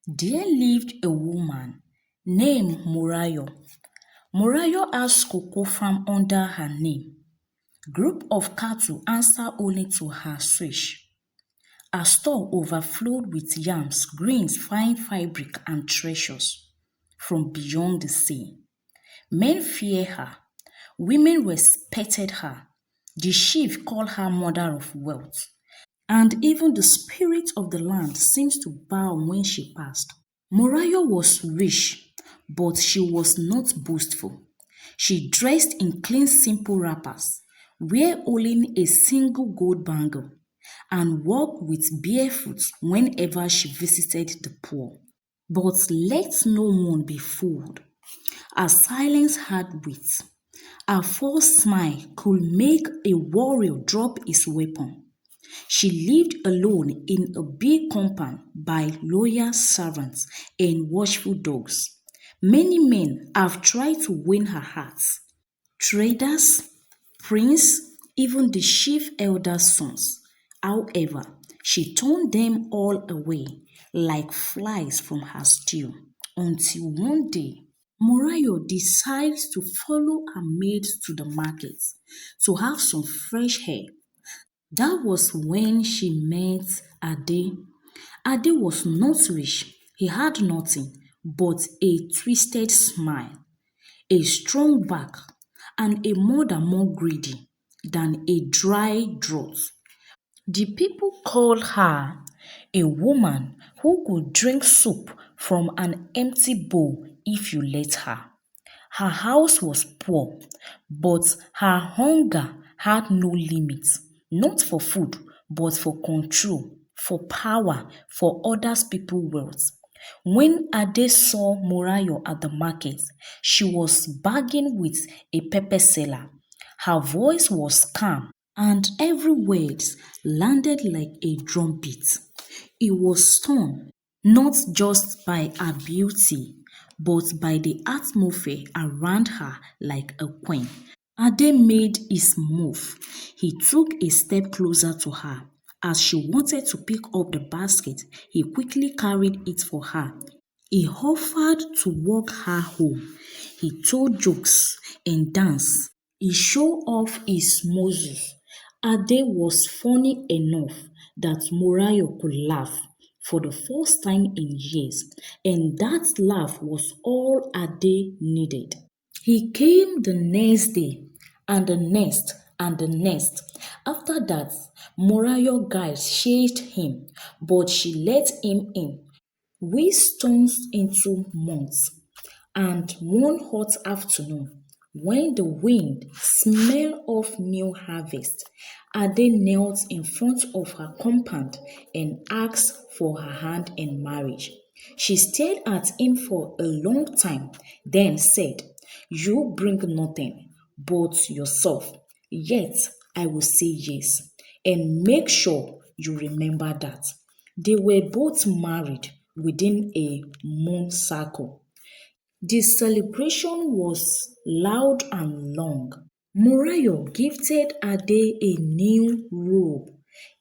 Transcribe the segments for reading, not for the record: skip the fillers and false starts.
There lived a woman named Morayo. Morayo has cocoa farm under her name. Group of cattle answer only to her swish. Her store overflowed with yams, grains, fine fabric, and treasures from beyond the sea. Men fear her. Women respected her. The chief called her mother of wealth. And even the spirit of the land seems to bow when she passed. Morayo was rich, but she was not boastful. She dressed in clean, simple wrappers, wear only a single gold bangle, and walked with barefoot whenever she visited the poor. But let no one be fooled. Her silence had wit. Her false smile could make a warrior drop his weapon. She lived alone in a big compound by loyal servants and watchful dogs. Many men have tried to win her hearts. Traders, prince, even the chief elder's sons. However, she turned them all away like flies from her stew until one day Morayo decides to follow her maid to the market to have some fresh air. That was when she met Ade. Ade was not rich, he had nothing but a twisted smile, a strong back, and a mother more greedy than a dry drought. The people called her a woman who could drink soup from an empty bowl if you let her. Her house was poor, but her hunger had no limits, not for food, but for control, for power, for others people's wealth. When Ade saw Morayo at the market, she was bargaining with a pepper seller. Her voice was calm, and every word landed like a drumbeat. He was stunned, not just by her beauty, but by the atmosphere around her like a queen. Ade made his move. He took a step closer to her. As she wanted to pick up the basket, he quickly carried it for her. He offered to walk her home. He told jokes and danced. He showed off his muscles. Ade was funny enough that Morayo could laugh for the first time in years, and that laugh was all Ade needed. He came the next day, and the next, and the next. After that, Morayo guys chased him, but she let him in. We stormed into months, and one hot afternoon, when the wind smelled of new harvest, Ade knelt in front of her compound and asked for her hand in marriage. She stared at him for a long time, then said, "You bring nothing but yourself, yet I will say yes. And make sure you remember that." They were both married within a moon circle. The celebration was loud and long. Morayo gifted Ade a new robe,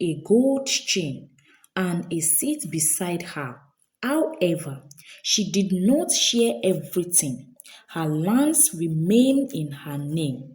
a gold chain, and a seat beside her. However, she did not share everything. Her lands remained in her name.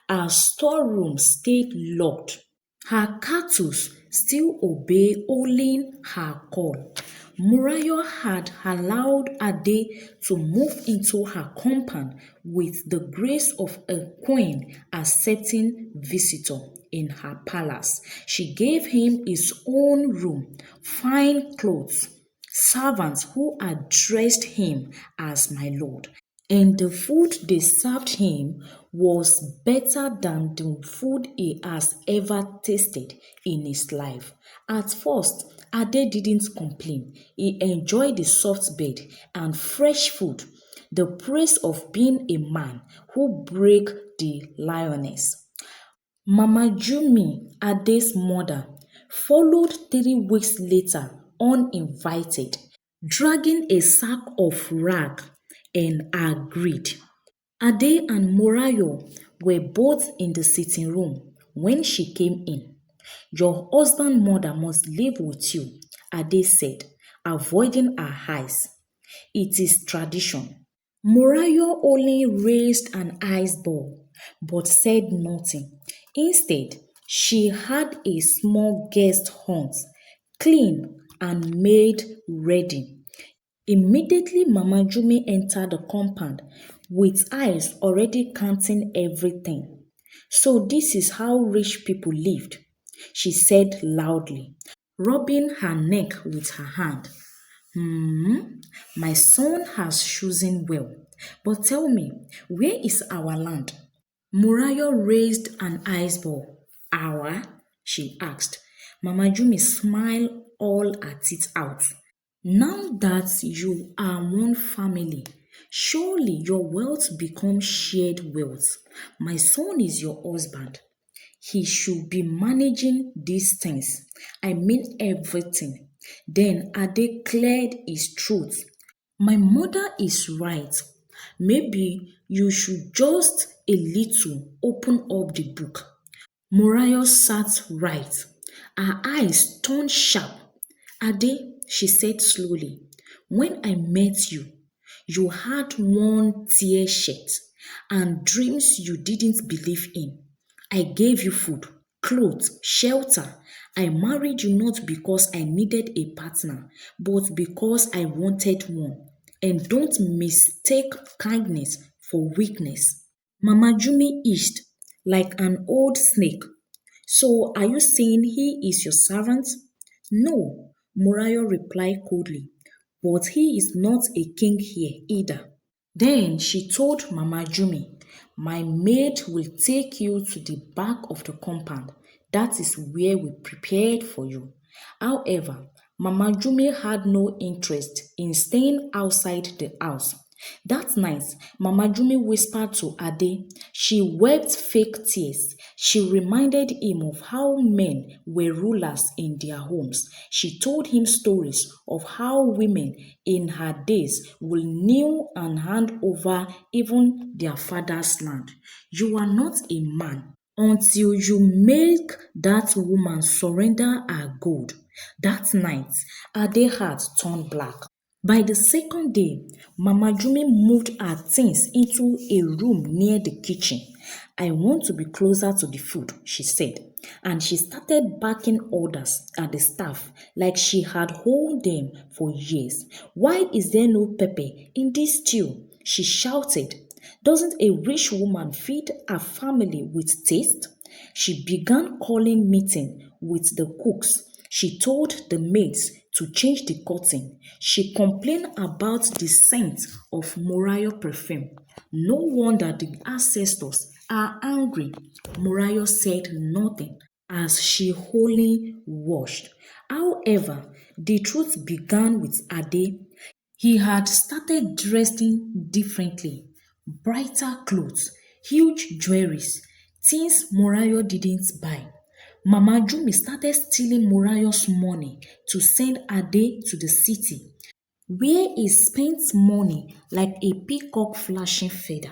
Her storeroom stayed locked. Her cattle still obey only her call. Morayo had allowed Ade to move into her compound with the grace of a queen accepting visitor in her palace. She gave him his own room, fine clothes, servants who addressed him as my lord. And the food they served him was better than the food he has ever tasted in his life. At first, Ade didn't complain. He enjoyed the soft bed and fresh food, the praise of being a man who break the lioness. Mama Jumi, Ade's mother, followed 3 weeks later uninvited, dragging a sack of rag and agreed. Ade and Morayo were both in the sitting room when she came in. "Your husband's mother must live with you," Ade said. avoiding her eyes. It is tradition. Morayo only raised an eyeball but said nothing. Instead, she had a small guest hunt, clean and made ready. Immediately Mama Jumi entered the compound with eyes already counting everything. So this is how rich people lived, she said loudly, rubbing her neck with her hand. Hmm, my son has chosen well. But tell me, where is our land? Murayo raised an eyeball. Our? She asked. Mama Jumi smiled all her teeth out. Now that you are one family, surely your wealth becomes shared wealth. My son is your husband. He should be managing these things. I mean everything. Then Ade cleared his throat. My mother is right. Maybe you should just a little open up the book. Morayo sat right. Her eyes turned sharp. Ade, she said slowly, when I met you, you had one tear shirt and dreams you didn't believe in. I gave you food, clothes, shelter. I married you not because I needed a partner, but because I wanted one. And don't mistake kindness for weakness. Mama Jumi itched like an old snake. So are you saying he is your servant? No, Murayo replied coldly, but he is not a king here either. Then she told Mama Jumi, my maid will take you to the back of the compound. That is where we prepared for you. However, Mama Jumi had no interest in staying outside the house. That night, Mama Jumi whispered to Ade. She wept fake tears. She reminded him of how men were rulers in their homes. She told him stories of how women in her days will kneel and hand over even their father's land. You are not a man until you make that woman surrender her gold. That night, Ade heart turned black. By the second day, Mama Jumi moved her things into a room near the kitchen. I want to be closer to the food, she said, and she started barking orders at the staff like she had held them for years. Why is there no pepper in this stew? She shouted. Doesn't a rich woman feed her family with taste? She began calling meeting with the cooks. She told the maids to change the curtain. She complained about the scent of Morayo perfume. No wonder the ancestors are angry. Morayo said nothing as she wholly washed. However, the truth began with Ade. He had started dressing differently, brighter clothes, huge jewelries, things Morayo didn't buy. Mama Jumi started stealing Morayo's money to send Ade to the city, where he spent money like a peacock flashing feather.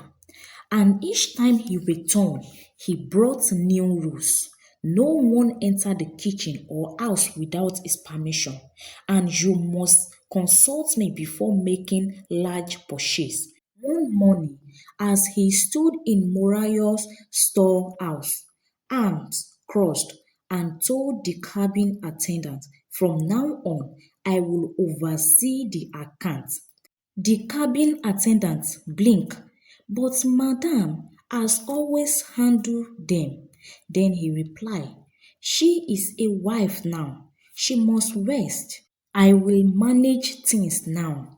And each time he returned, he brought new rules. No one entered the kitchen or house without his permission, and you must consult me before making large purchase. One morning, as he stood in Morayo's storehouse, arms crossed, and told the cabin attendant, from now on, I will oversee the account. The cabin attendant blinked, but Madame has always handled them. Then he replied, she is a wife now. She must rest. I will manage things now.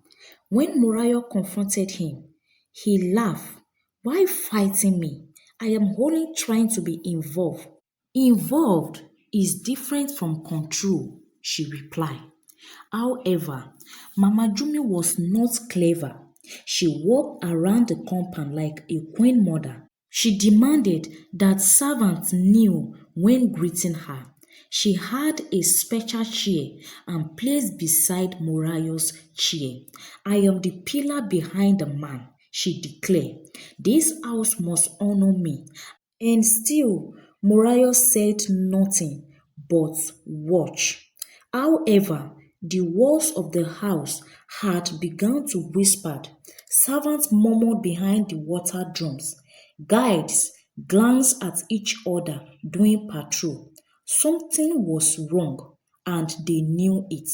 When Morayo confronted him, he laughed. Why fighting me? I am only trying to be involved. Involved is different from control, she replied. However, Mama Jumi was not clever. She walked around the compound like a queen mother. She demanded that servants kneel when greeting her. She had a special chair and placed beside Morayo's chair. I am the pillar behind the man, she declared. This house must honor me. And still, Morayo said nothing but watch. However, The walls of the house had begun to whisper. Servants murmured behind the water drums. Guides glanced at each other doing patrol. Something was wrong, and they knew it.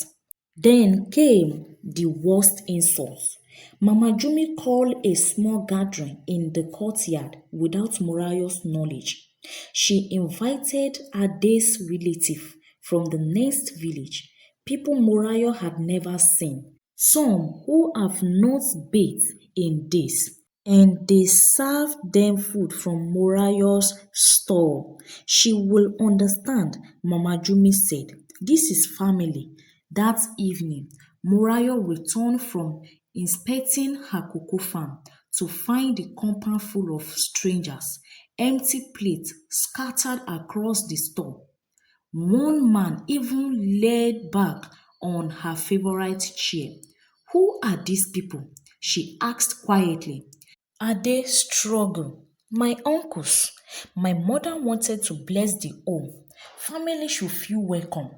Then came the worst insults. Mama Jumi called a small gathering in the courtyard without Morayo's knowledge. She invited Ade's relative from the next village, people Morayo had never seen, some who have not bathed in days, and they served them food from Morayo's store. She will understand, Mama Jumi said. This is family. That evening, Morayo returned from inspecting her cocoa farm to find the compound full of strangers, empty plates scattered across the store. One man even laid back on her favorite chair. Who are these people? She asked quietly. Ade struggled. My uncles. My mother wanted to bless the home. Family should feel welcome.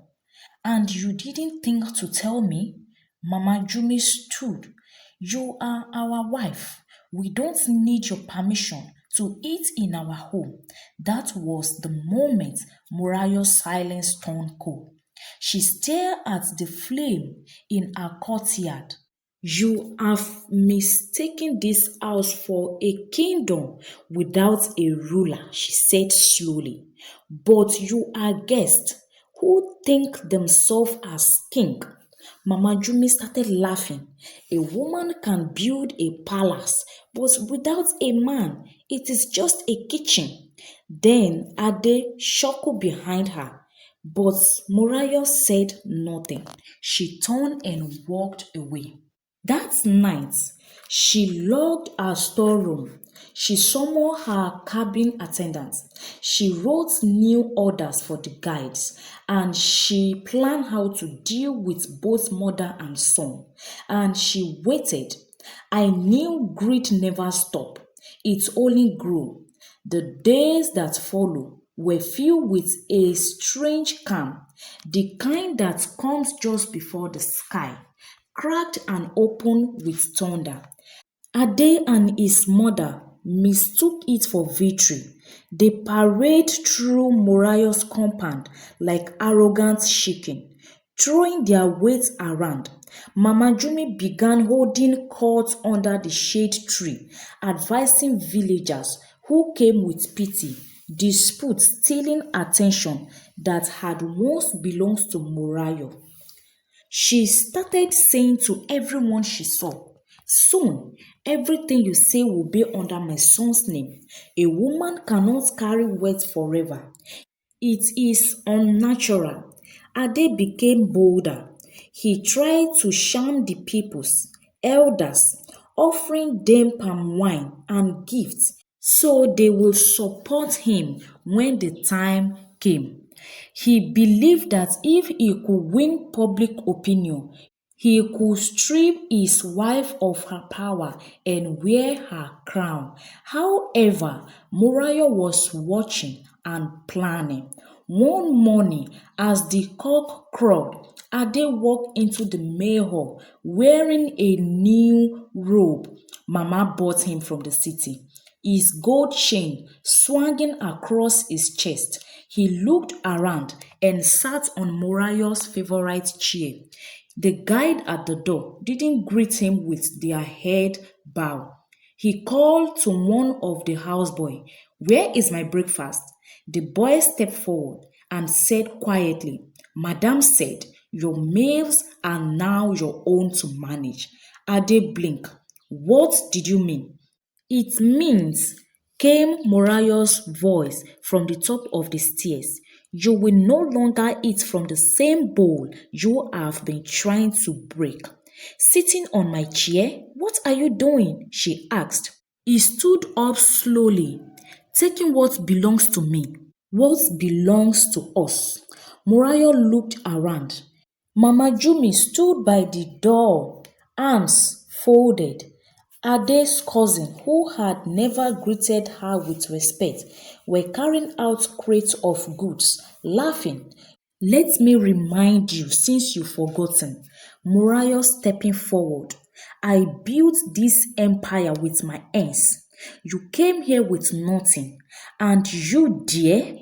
And you didn't think to tell me? Mama Jumi stood. You are our wife. We don't need your permission to eat in our home. That was the moment Morayo's silence turned cold. She stared at the flame in her courtyard. You have mistaken this house for a kingdom without a ruler, she said slowly. But you are guests who think themselves as king. Mama Jumi started laughing. A woman can build a palace, but without a man, it is just a kitchen. Then Ade chuckled behind her. But Morayo said nothing. She turned and walked away. That night, she locked her storeroom. She summoned her cabin attendant. She wrote new orders for the guides and she planned how to deal with both mother and son. And she waited. I knew greed never stopped. It only grew. The days that followed were filled with a strange calm, the kind that comes just before the sky cracked and opened with thunder. Ade and his mother mistook it for victory. They paraded through Morayo's compound like arrogant chicken, throwing their weight around. Mama Jumi began holding court under the shade tree, advising villagers who came with pity, disputes stealing attention that had once belonged to Morayo. She started saying to everyone she saw, soon, everything you say will be under my son's name. A woman cannot carry weight forever. It is unnatural. Ade became bolder. He tried to charm the people's elders, offering them palm wine and gifts so they will support him when the time came. He believed that if he could win public opinion, he could strip his wife of her power and wear her crown. However, Morayo was watching and planning. One morning, as the cock crowed, Ade walked into the mail hall wearing a new robe Mama bought him from the city. His gold chain swinging across his chest. He looked around and sat on Morayo's favorite chair. The guide at the door didn't greet him with their head bow. He called to one of the houseboy, "Where is my breakfast?" The boy stepped forward and said quietly, "Madame said, your meals are now your own to manage." Ade blinked. "What did you mean?" "It means," came Morayo's voice from the top of the stairs, "you will no longer eat from the same bowl you have been trying to break." "Sitting on my chair? What are you doing?" she asked. He stood up slowly. "Taking what belongs to me, what belongs to us." Morayo looked around. Mama Jumi stood by the door, arms folded. Ade's cousin, who had never greeted her with respect, were carrying out crates of goods, laughing. Let me remind you, since you've forgotten, Morayo stepping forward. I built this empire with my hands. You came here with nothing. And you, dear?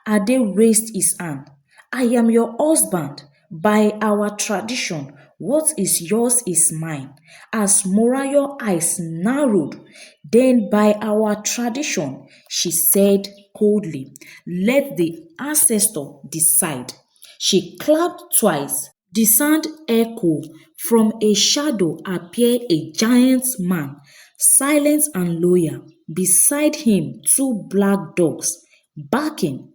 Ade raised his hand. I am your husband. By our tradition, what is yours is mine. As Morayo eyes narrowed, then by our tradition, she said coldly, let the ancestor decide. She clapped twice. The sound echoed. From a shadow appeared a giant man, silent and loyal. Beside him, two black dogs, barking.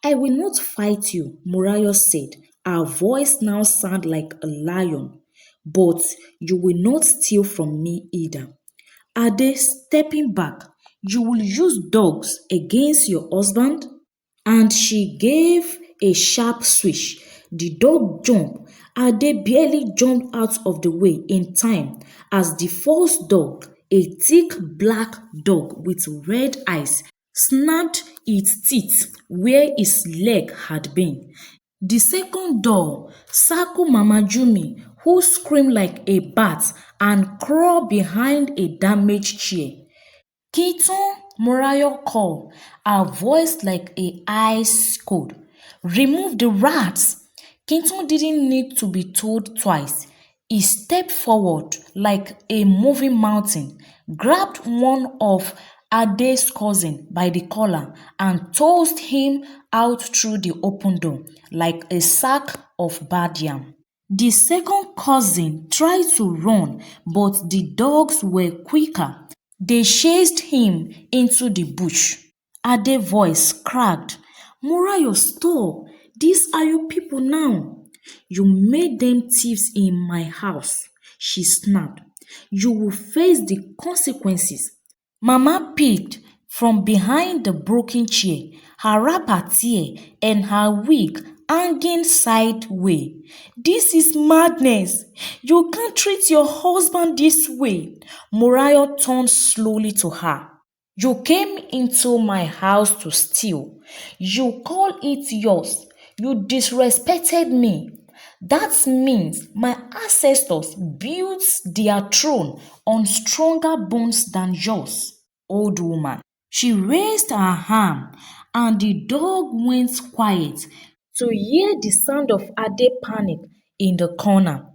I will not fight you, Morayo said. Her voice now sounded like a lion. But you will not steal from me either. Ade stepping back. You will use dogs against your husband? And she gave a sharp swish. The dog jumped. Ade barely jumped out of the way in time as the first dog, a thick black dog with red eyes, snapped its teeth where its leg had been. The second dog, Saku Mama Jumi, who screamed like a bat and crawled behind a damaged chair. Keaton Morayo called, her voice like a ice cold. Remove the rats. Keaton didn't need to be told twice. He stepped forward like a moving mountain, grabbed one of Ade's cousin by the collar and tossed him out through the open door like a sack of bad yam. The second cousin tried to run, but the dogs were quicker. They chased him into the bush. Ade's voice cracked. Morayo, stop. These are your people now. You made them thieves in my house, she snapped. You will face the consequences. Mama peeked from behind the broken chair, her wrapper tear and her wig hanging sideways. This is madness. You can't treat your husband this way. Morayo turned slowly to her. You came into my house to steal. You call it yours. You disrespected me. That means my ancestors built their throne on stronger bones than yours, old woman. She raised her arm and the dog went quiet to hear the sound of Ade panic in the corner.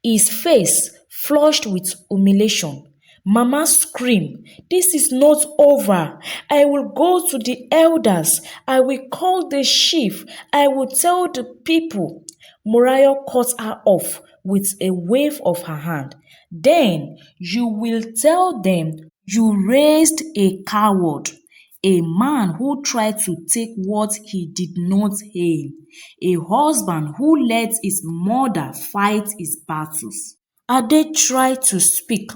His face flushed with humiliation. Mama screamed, this is not over. I will go to the elders. I will call the chief. I will tell the people. Morayo cut her off with a wave of her hand. Then you will tell them you raised a coward, a man who tried to take what he did not aim, a husband who let his mother fight his battles. Ade tried to speak.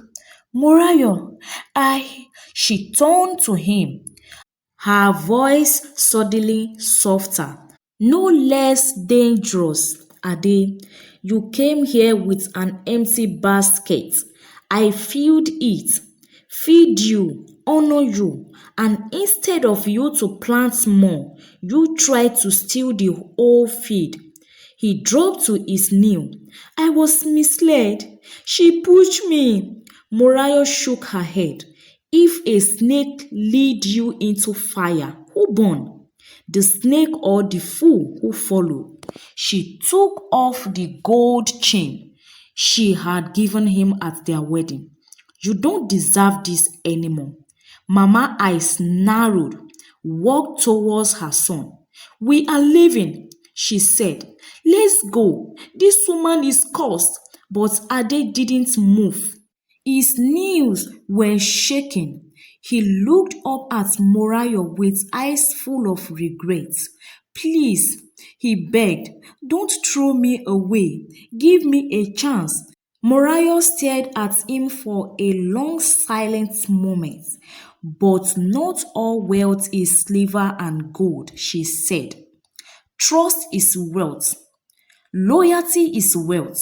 Morayo, she turned to him, her voice suddenly softer. No less dangerous, Ade. You came here with an empty basket. I filled it, feed you, honor you, and instead of you to plant more, you tried to steal the whole field. He dropped to his knee. I was misled. She pushed me. Morayo shook her head. If a snake lead you into fire, who burn? The snake or the fool who followed? She took off the gold chain she had given him at their wedding. You don't deserve this anymore. Mama's eyes narrowed, walked towards her son. We are leaving, she said. Let's go. This woman is cursed. But Ade didn't move. His knees were shaking. He looked up at Morayo with eyes full of regret. Please, he begged, don't throw me away. Give me a chance. Morayo stared at him for a long silent moment. But not all wealth is silver and gold, she said. Trust is wealth. Loyalty is wealth.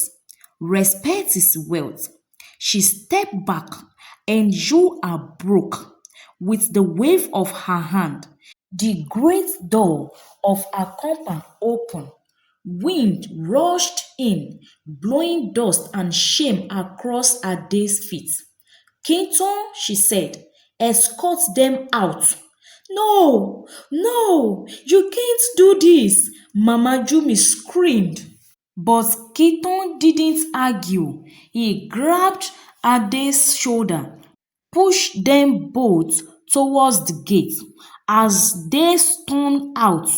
Respect is wealth. She stepped back, and you are broke. With the wave of her hand, the great door of her compound opened. Wind rushed in, blowing dust and shame across Ade's feet. Keaton, she said, escort them out. No, no, you can't do this, Mama Jumi screamed. But Keaton didn't argue. He grabbed Ade's shoulder, pushed them both towards the gate. As they stormed out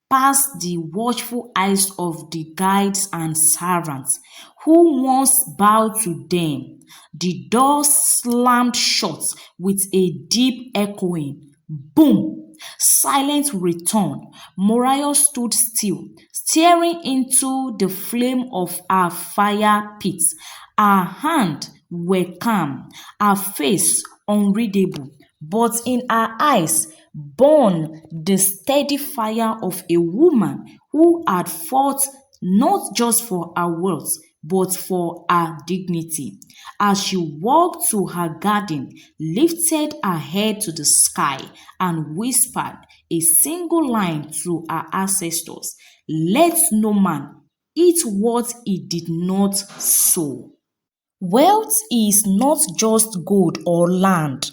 past the watchful eyes of the guides and servants, who once bowed to them, the door slammed shut with a deep echoing boom. Silence returned. Morayo stood still, staring into the flame of her fire pit. Her hands were calm, her face unreadable, but in her eyes burned the steady fire of a woman who had fought not just for her wealth but for her dignity. As she walked to her garden, lifted her head to the sky, and whispered a single line to her ancestors: "Let no man eat what he did not sow." Wealth is not just gold or land.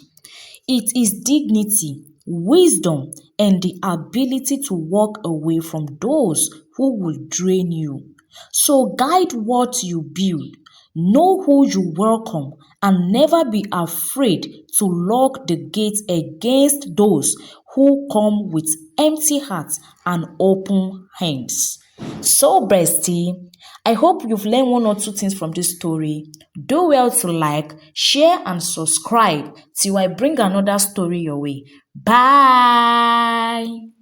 It is dignity, wisdom, and the ability to walk away from those who will drain you. So guide what you build, know who you welcome, and never be afraid to lock the gates against those who come with empty hearts and open hands. So, bestie, I hope you've learned one or two things from this story. Do well to like, share, and subscribe till I bring another story your way. Bye.